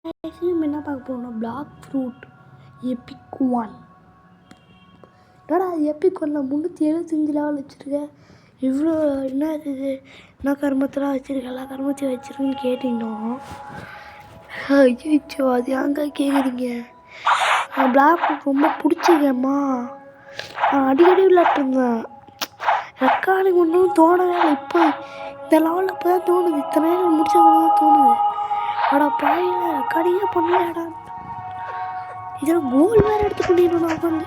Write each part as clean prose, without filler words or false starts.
என்ன பார்க்க போகிறோம்னா பிளாக் ஃப்ரூட் எபிக் 1. என்னடா எபிக் 1ல் 375 லெவல் வச்சுருக்கேன், இவ்வளோ என்ன இது என்ன கருமத்தெல்லாம் வச்சுருக்கேன், எல்லா கருமத்தையும் வச்சுருக்குன்னு கேட்டிங்கன்னா ஐயோ அது ஏங்க கேட்குறீங்க. நான் பிளாக் ஃப்ரூட் ரொம்ப பிடிச்சிக்கேம்மா. நான் அடிக்கடி விளையாட்டுருந்தேன், ரெக்கார்டிங் ஒன்றும் தோணவே இல்லை. இப்போ இந்த லெவலில் இப்போ தான் தோணுது, இத்தனை நேரம் முடிச்சவங்க தான் தோணுது. அடா பாயில ரெக்கார்டிங்கே பண்ணலடா, இதெல்லாம் கோல் வேறு எடுத்து பண்ணிடணும். நான் உட்காந்து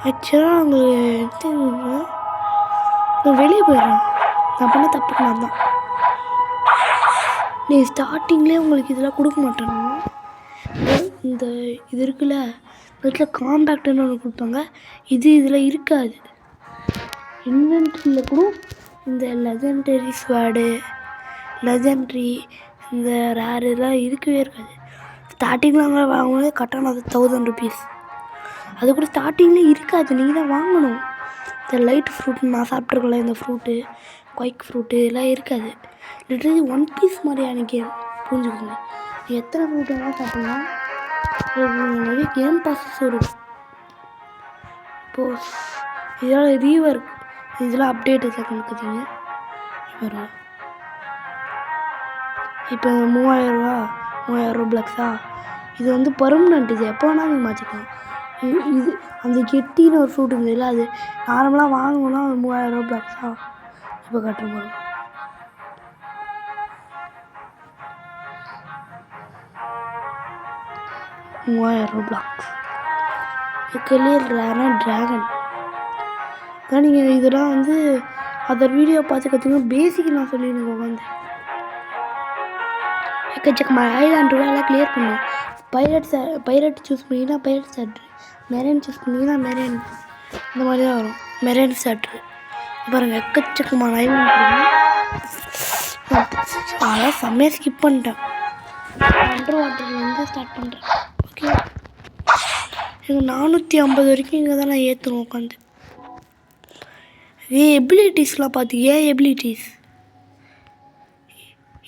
ஆக்சுவலாக உங்களுக்கு நான் வெளியே போயிடுறேன். நான் பண்ண தப்புக்கு நான் தான். நீ ஸ்டார்டிங்லேயே உங்களுக்கு இதெல்லாம் கொடுக்க மாட்டேன்னா, இந்த இது இருக்குல்ல வீட்டில் காம்பேக்டுன்னு ஒன்று கொடுப்பாங்க, இதில் இருக்காது. இன்வென்ட்ரியில் கூட இந்த லெஜெண்டரி ஸ்வாடு, லெஜெண்ட்ரி, இந்த ரேர் இதெல்லாம் இருக்கவே இருக்காது. ஸ்டார்டிங்கில் அங்கே வாங்கும்போது கட்டணம் அது 1000 rupees. அது கூட ஸ்டார்டிங்கில் இருக்காது, நீங்கள் தான் வாங்கணும். இந்த லைட் ஃப்ரூட் நான் சாப்பிட்ருக்கல, இந்த ஃப்ரூட்டு குவைக் ஃப்ரூட்டு இதெல்லாம் இருக்காது. லிட்டரலி 1 piece மாதிரி எனக்கு புரிஞ்சுக்கோங்க. எத்தனை ஃப்ரூட் வேணால் சாப்பிட்லாம். நிறைய கேம் பாஸஸ் வரும். இப்போது இதெல்லாம் ரீவர், இதெல்லாம் அப்டேட் கணக்குதிங்க வரும். இப்போ 3000 பிளக்ஸா, இது வந்து பர்மனெண்ட். இது எப்போ வேணால் நீங்கள் மாற்றிக்கலாம். இது அந்த கெட்டின்னு ஒரு ஃப்ரூட் இருந்ததில்ல, அது நார்மலாக வாங்கணும்னா 3000 பிளக்ஸா. இப்போ கட்டுற மாதிரி 3000 பிளாக்ஸ். கிளியர் ரேரான ட்ராகன் தான். நீங்கள் இதெல்லாம் வந்து அதர் வீடியோ பார்த்து கற்றுக்கணும். பேசிக் நான் சொல்லிடுங்க உட்காந்து எக்கச்சக்கமாக ஐலாண்ட் எல்லாம் கிளியர் பண்ணும். பைரட் சூஸ் பண்ணிங்கன்னா பைரட் சாட்ரு, மெரேன் சூஸ் பண்ணிங்கன்னா மெரேன், இந்த மாதிரி தான் வரும். மெரேன் சாட்ரு பாருங்கள், எக்கச்சக்கமான ஐலாண்ட். அதெல்லாம் செம்மையாக ஸ்கிப் பண்ணிட்டேன். அண்டர் வாட்டர்லேருந்து ஸ்டார்ட் பண்ணுறேன். ஓகே, எங்கள் 450 வரைக்கும் இங்கே தான் நான் ஏற்றணும் உட்காந்து. எபிலிட்டிஸ்லாம் பார்த்து எபிலிட்டிஸ்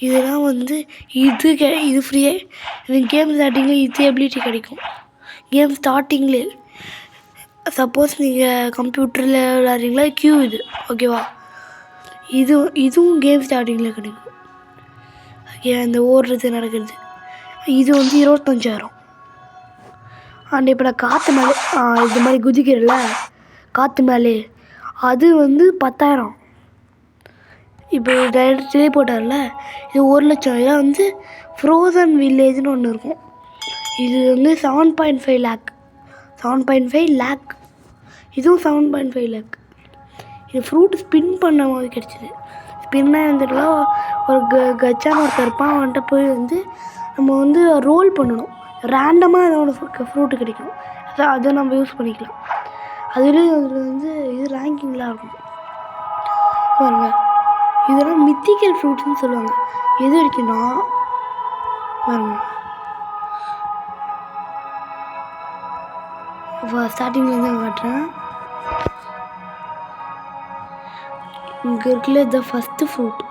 இதெல்லாம் வந்து இது ஃப்ரீயே. இது கேம் ஸ்டார்டிங்கில் இது எபிலிட்டி கிடைக்கும். கேம் ஸ்டார்டிங்லேயே சப்போஸ் நீங்கள் கம்ப்யூட்டரில் விளையாடுறீங்களா, கியூ இது ஓகேவா, இதுவும் கேம் ஸ்டார்டிங்கில் கிடைக்கும். ஓகே, அந்த ஓடுறது நடக்கிறது இது வந்து 25,000. அண்ட் இப்போ நான் காற்று மேலே இது மாதிரி குதிக்கிறல காற்று மேலே, அது வந்து 10,000. இப்போ டைரக்ட்லேயே போட்டார்ல, இது 1,00,000. இதான் வந்து ஃப்ரோசன் வில்லேஜ்னு ஒன்று இருக்கும். இது வந்து 7.5 lakh. 7.5 lakh. இதுவும் 7.5 lakh. இது ஃப்ரூட் ஸ்பின் பண்ண மாதிரி கிடச்சிது. ஸ்பின்னாக இருந்துட்டுலாம் ஒரு கச்சான ஒருத்தர் இருப்பான், அவன்கிட்ட போய் வந்து நம்ம வந்து ரோல் பண்ணணும். ரேண்டமாக அதோட ஃப்ரூட்டு கிடைக்கும், அதை நம்ம யூஸ் பண்ணிக்கலாம். அதுலேயும் அதில் வந்து இது ரேங்கிங்லாம் இருக்கும் பாருங்க. இதெல்லாம் மித்திக்கல் ஃப்ரூட்ஸ்னு சொல்லுவாங்க. எது வரைக்கும்னா பாருங்க, ஸ்டார்டிங்லேருந்து காட்டுறேன். இங்கே இருக்குல்ல த ஃபஸ்ட்டு ஃப்ரூட்,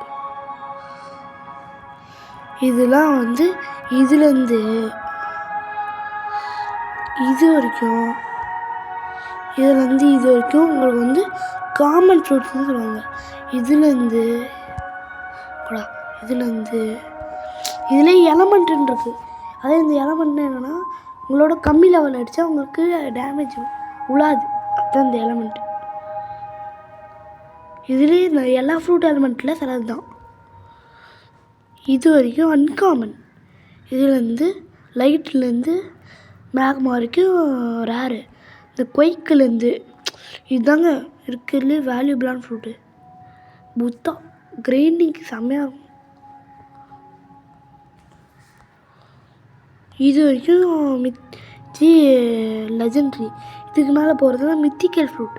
இதெல்லாம் வந்து இதுலேருந்து இது வரைக்கும், இதுலேருந்து இது வரைக்கும் உங்களுக்கு வந்து காமன் ஃப்ரூட்ஸ்னு சொல்லுவாங்க. இதுலேருந்து இதில் எலமெண்ட்டுன்னு இருக்குது. அதே இந்த எலமெண்ட்னா என்னென்னா, உங்களோட கம்மி லெவல் அடித்தா உங்களுக்கு டேமேஜ் உழாது. அதுதான் இந்த எலமெண்ட். இதுலேயே இந்த எல்லா ஃப்ரூட் எலமெண்ட்டில் சிலது தான். இது வரைக்கும் அன்காமன். இதுலேருந்து லைட்லேருந்து மேக்மா வரைக்கும் ரேரு. இந்த குவைக்குலேருந்து இதுதாங்க இருக்கிறதுலே வேல்யூபிளான ஃப்ரூட்டு. புத்தா கிரைண்டிங்க்கு செம்மையாக இருக்கும். இது வரைக்கும் லெஜெண்ட்ரி. இதுக்கு மேலே போகிறதுலாம் மித்திக்கல் ஃப்ரூட்.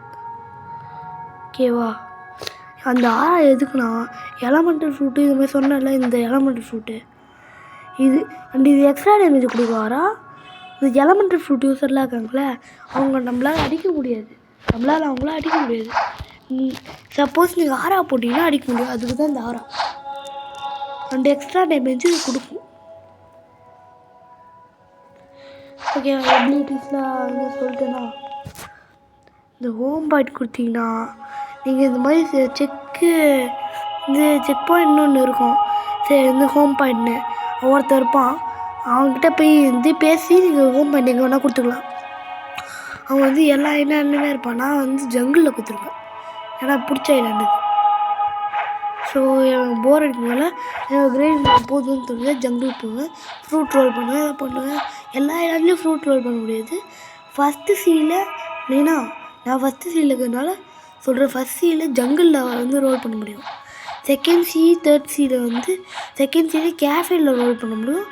ஓகேவா, அந்த எதுக்குன்னா எலமெண்டல் ஃப்ரூட்டு இது மாதிரி சொன்னல, இந்த எலமெண்டல் ஃப்ரூட்டு இது அண்ட் இது எக்ஸ்ட்ரா டேமேஜ் கொடுக்குவாரா. இந்த எலமெண்டல் ஃப்ரூட் யூஸர்லாம் இருக்காங்களே, அவங்க நம்மளால் அடிக்க முடியாது. அவங்களால அடிக்க முடியாது. சப்போஸ் நீங்கள் ஆரா போட்டிங்கன்னா அடிக்க முடியும். அதுக்கு தான் இந்த ஆரா. அண்ட் எக்ஸ்ட்ரா டேமேஜ் இது கொடுக்கும். ஓகே, எபிலிட்டிஸ்லாம் வந்து சொல்லிட்டேன்னா, இந்த ஹோம் பாயிண்ட் கொடுத்தீங்கன்னா நீங்கள் இந்த மாதிரி செக்கு இந்த செக் பாயிண்ட்னு ஒன்று இருக்கும். சரி, இந்த ஹோம் பாயிண்ட்னு ஒருத்தர் இருப்பான். அவங்ககிட்ட போய் வந்து பேசி நீங்கள் ஹோம் பாயிண்ட் எங்கே வேணால் கொடுத்துக்கலாம். அவன் வந்து எல்லா ஐலாண்டுமே இருப்பான். நான் வந்து ஜங்கிளில் கொடுத்துருப்பேன், ஏன்னா பிடிச்ச ஐலாண்டு. ஸோ எனக்கு போர் அடிக்கிறதுனால எனக்கு கிரேட் போதும்னு தோணுது, ஜங்கிள் போவேன், ஃப்ரூட் ரோல் பண்ணுவேன், அதை பண்ணுவேன். எல்லா ஐலாண்ட்லேயும் ஃப்ரூட் ரோல் பண்ண முடியாது. ஃபஸ்ட்டு சீயில் மெயினாக நான் ஃபஸ்ட்டு சீயில் இருக்கிறதுனால சொல்கிறேன், ஃபஸ்ட் சீயில் ஜங்கிளில் வந்து ரோல் பண்ண முடியும். செகண்ட் சி தேர்ட் சீயில் வந்து செகண்ட் சீயில் கேஃபேல ரோல் பண்ண முடியும்.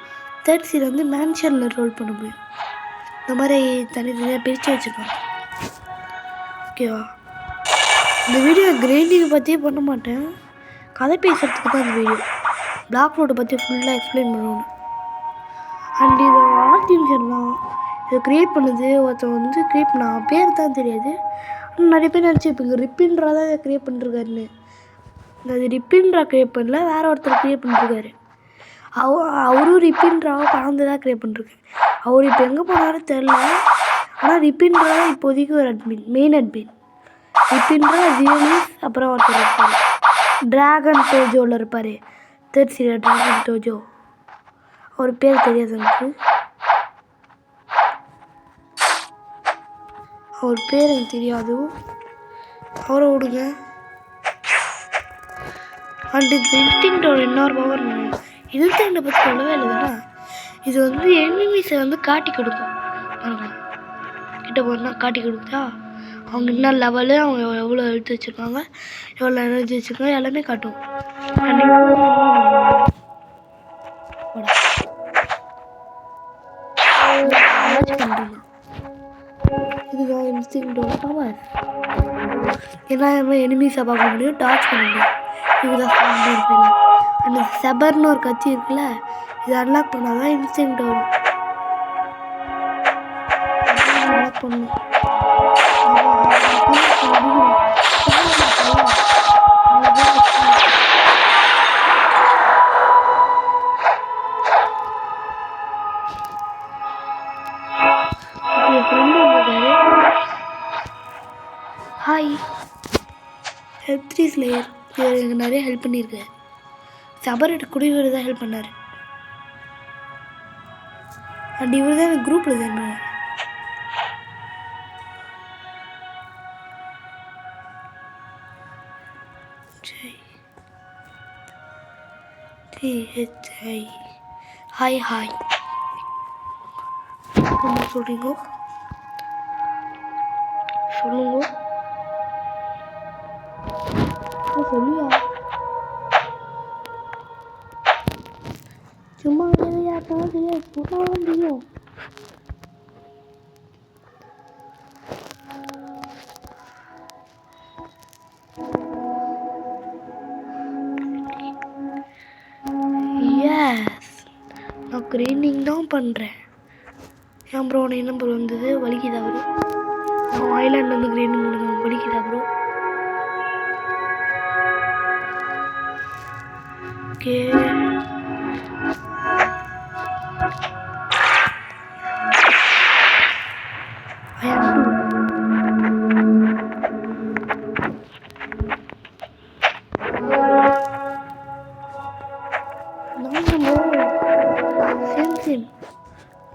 தேர்ட் சீயில் வந்து மேன்ஷனில் ரோல் பண்ண முடியும். இந்த மாதிரி தனித்தனியாக பிரித்து வச்சுருக்காங்க. ஓகேவா? இந்த வீடியோ கிரைண்டிங்கை பற்றியே பண்ண மாட்டேன், கதை பேசுகிறதுக்கு தான் இந்த வீடியோ. பிளாக் ரோட்டை பற்றி ஃபுல்லாக எக்ஸ்பிளைன் பண்ணணும். அண்ட் இது ஆர்டிஃபிஷியல்லாம் இதை க்ரியேட் பண்ணுது ஒருத்தன் வந்து க்ரியேட் பண்ணான், பேர் தான் தெரியாது. ஆனால் நிறைய பேர் நினச்சிருப்பீங்க ரிப்பின்றா தான் இதை க்ரியேட் பண்ணிருக்காருன்னு. அது ரிப்பின்றா க்ரியேட் பண்ணல, வேறு ஒருத்தர் க்ரியேட் பண்ணிருக்காரு. அவரும் ரிப்பின்றாவை கலந்து தான் க்ரியேட் பண்ணிருக்காரு. அவர் இப்போ எங்கே போனாலும் தெரில. ஆனால் ரிப்பின்றா தான் இப்போதைக்கு ஒரு அட்மின், மெயின் அட்மின். ரிப்பின்றா ஜியோனிஸ், அப்புறம் ஒருத்தர் இருப்பார் ட்ராகன் டோஜோவில் இருப்பார், தேர்ட் சீரியல் ட்ராகன் டோஜோ. அவர் பேர் தெரியாது எனக்கு, அவர் பேர் எனக்கு தெரியாது, அவரை விடுங்க. அண்ட் இந்த இன்ஸ்டிங்டோட இன்னொரு பவர், இன்ஸ்டிங்கை பற்றி சொல்லவே இல்லைன்னா, இது வந்து எனிமீஸை வந்து காட்டி கொடுக்கும். கிட்ட போனால் காட்டி கொடுத்தா அவங்க என்ன லெவலு, அவங்க எவ்வளோ எடுத்து வச்சுருக்காங்க, எவ்வளோ எனர்ஜி வச்சுருக்காங்க, எல்லாமே காட்டும். இதுதான் இன்ஸ்டிங்கோட பவர். ஏன்னா எனிமீஸை பார்க்க முடியும், டார்ச் பண்ண முடியும். இதுதான் இருப்பீங்க. அண்ட் செபர்னு ஒரு கட்சி இருக்குல்ல, இது அன்லாக் பண்ணால் தான் இன்ஸ்டிங் வரும். அன்லாக் பண்ணணும். ஹாய், F3 ஸ்லேயர், இவர் எனக்கு நிறைய ஹெல்ப் பண்ணியிருக்காரு. சபரேட் கூட இவர் தான் ஹெல்ப் பண்ணார். அண்ட் இவர் தான் எனக்கு குரூப்பில் ஜாயின் பண்ணார். THI ஹாய் ஹாய் என்ன சொல்கிறீங்க சொல்லுங்க, சொல்லியா சும்மா யாருக்காவது தெரியாது, சொன்னாலும் தெரியும். நான் கிரைண்டிங் தான் பண்ணுறேன். ஏன் ப்ரோ உனக்கு என்ன ப்ரோ வந்தது, வலிக்குதா ப்ரோ? நான் ஐலாண்ட் வந்து கிரைண்டிங் பண்ணுறேன், வலிக்குதா ப்ரோ? ஓகே,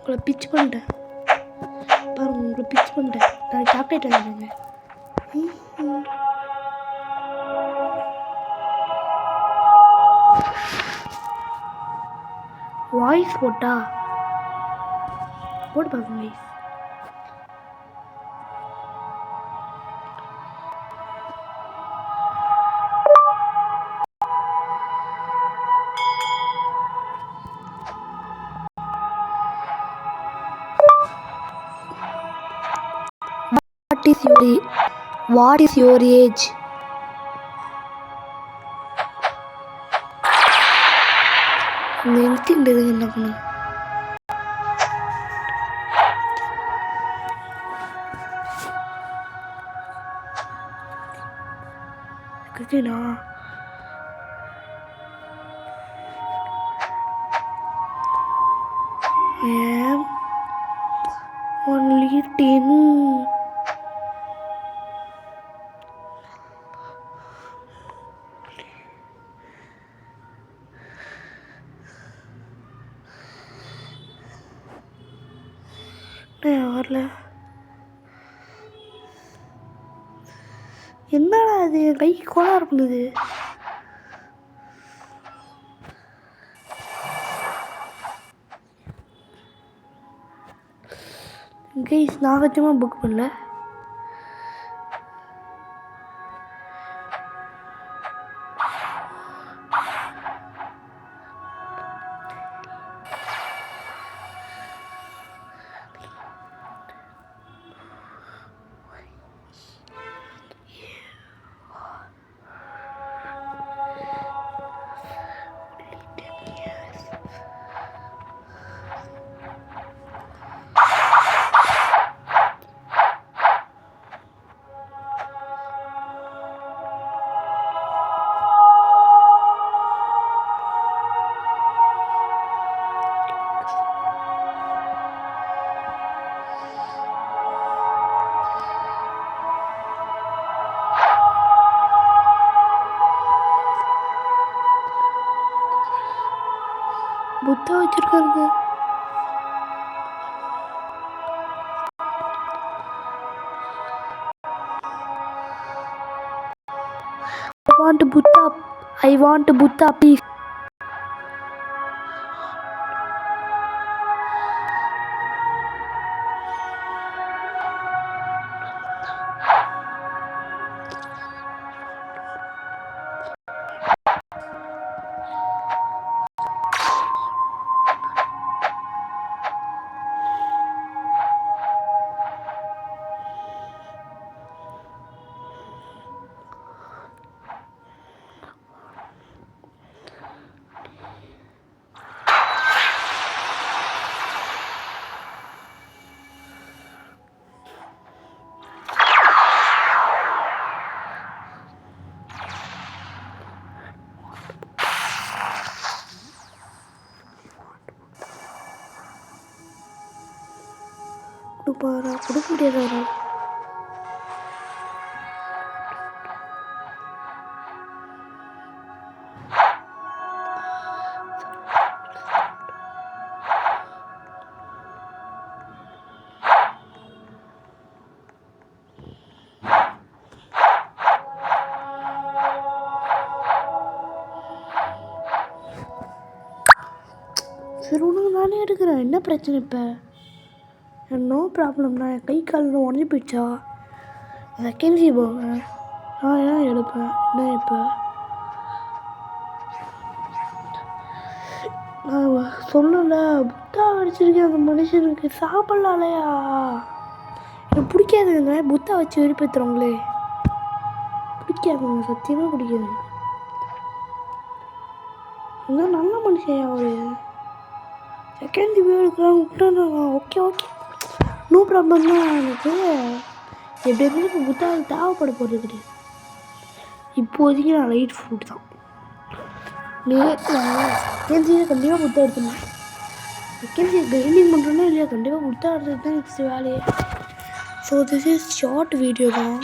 உங்களை பிச் பண்ணிட்டேன் பாருங்க, உங்களை பிச் பண்ணிட்டேன். நான் சாக்லேட் வாங்கிடுங்க. வாய்ஸ் போட்டா போட்டு பாருங்க voice. What is your age? இந்த இன்ஸ்டிங்க்ட் எதுக்கு என்ன பண்ணுங்க? Christina am only 10. வரல. என்னடா அது என் கை கோளாறு பண்ணுது. கைஸ் நான் சத்தியமாக புக் பண்ணல. Buddha வச்சிருக்காருங்க. I want Buddha please. கொடுக்க முடியாது. சரி உனக்கு நானே எடுக்கிறேன். என்ன பிரச்சனை இப்போ? நோ ப்ராப்ளம்ண்ணா. என் கை காலில் உடஞ்சி போயிடுச்சா? செகண்ட் ஜி போவேன். நான் ஏன் எடுப்பேன்? என்ன இப்போ நான் சொல்லலை. புத்தா அடிச்சிருக்கேன் அந்த மனுஷனுக்கு. சாப்பிட்லாலையா? எனக்கு பிடிக்காதுங்க புத்தா வச்சு வெறுப்பேற்றுறவங்களே. பிடிக்காதுங்க, சத்தியமாக பிடிக்காது. இன்னும் நல்ல மனுஷன் அவரு. செகண்ட் ஜி எடுக்கிறாங்க விட்டானா? ஓகே நோ ப்ராப்ளம் தான். எனக்கு எப்படி இருந்தாலும் இப்போ புத்தகம் தேவைப்பட போகிறது கிடையாது. இப்போதைக்கு நான் லைட் ஃப்ரூட் தான். செகண்ட் ஜியை கண்டிப்பாக புத்தகம் எடுத்துடணும். செகண்ட் ஜி கிரைண்டிங் பண்ணுறோன்னா இல்லையா, கண்டிப்பாக புத்தகம் எடுத்துட்டு தான் நெக்ஸ்ட் வேலையே. So this is short video தான்.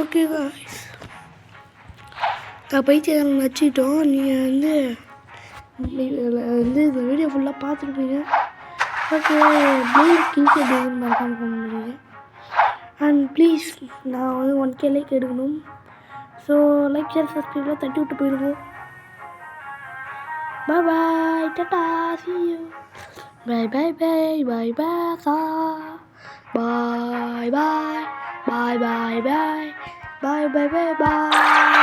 ஓகே காய்ஸ், நான் பைத்தியம் வச்சுக்கிட்டோம். நீங்கள் இந்த வீடியோ ஃபுல்லாக பார்த்துருப்பீங்க. ஓகே ப்ளீஸ் கிங்ஸ் எப்படின்னு மறக்காமல் பண்ணுறீங்க. அண்ட் ப்ளீஸ் நான் 1K லைக் எடுக்கணும். ஸோ லைக் ஷேர் சப்ஸ்கிரைப்லாம் தட்டி விட்டு போயிடுவோம். பாய் பாய், Tata, see you. Bye bye bye bye bye bye bye bye bye bye bye bye bye bye bye.